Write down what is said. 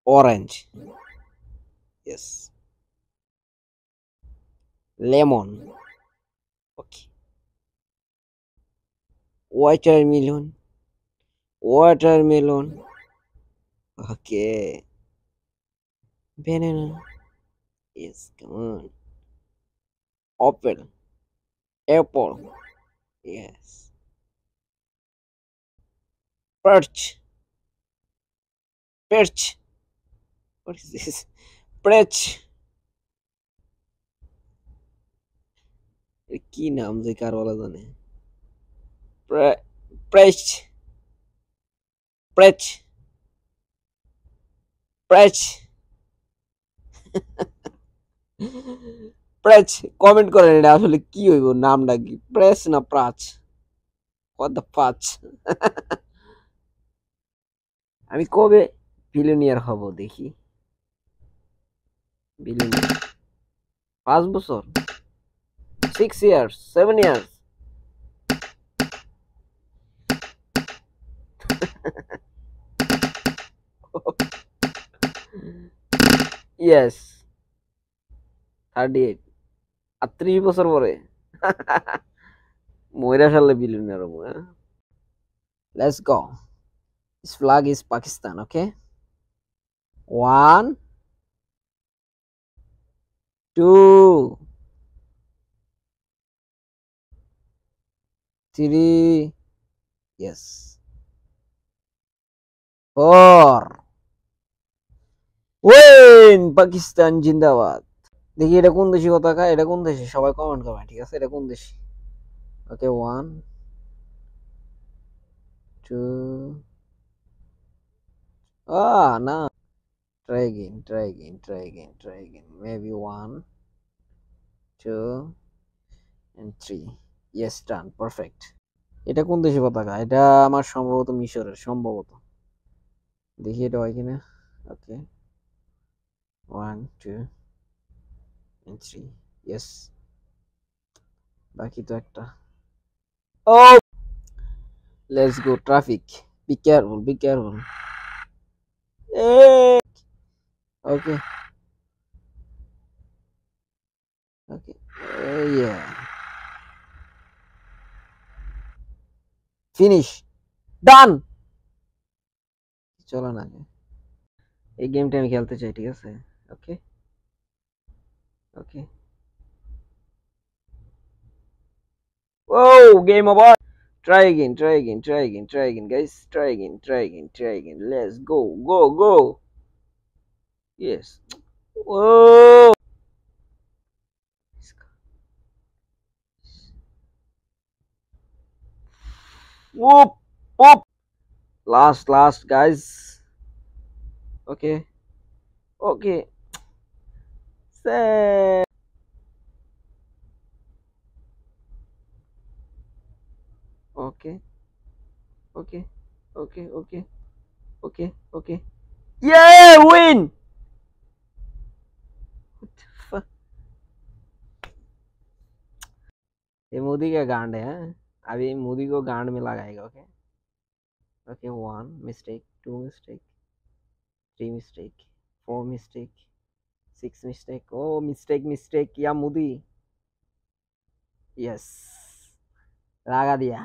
Orange. Yes. Lemon. Okay. Watermelon. Watermelon. Okay. Banana. Yes, come on. Apple. Apple. Yes. Perch. Perch. What is this? Perch. কি নাম যে কার বলা জানে প্রেচ প্রেচ প্রেচ প্রেচ comment করেন এটা আসলে কি হইব নামটা কি প্রেস না প্রাচ হোয়াট দ্য পাচ আমি কবে বিলিয়নিয়ার হব দেখি বিলিয়নিয়ার 5 বছর 6 years 7 years yes 38 আর 30 বছর পরে মইরা সালে বিলিয়নিয়ার হবো হ্যাঁ let's go this flag is Pakistan okay 1 2 3 yes 4 win Pakistan জিন্দাবাদ দেখি এটা কোন দেশি পতাকা এটা কোন দেশি সবাই কমেন্ট করবেন ঠিক আছে এটা কোন দেশি ওকে 1 2 না try again maybe 1 2 and 3 yes done perfect এটা কোন দেশি পতাকা এটা আমার সম্ভবত মিশরের সম্ভবত দেখি এটা হয় কিনা ওকে 1 2 and 3 yes বাকি তো একটা oh let's go traffic be careful hey! Okay okay yeah finish done চলো না এই গেমটা আমি খেলতে চাই ঠিক আছে ওকে ওকে oh game over try again guys try again let's go yes oh whoop whoop last guys okay okay say okay okay okay yeah win what the fuck ये मोदी का गांड है हाँ? अभी मोदी को गांड में लगाएगा okay okay 1 mistake 2 mistake 3 mistake 4 mistake 6 mistake oh mistake या मोदी yes लगा दिया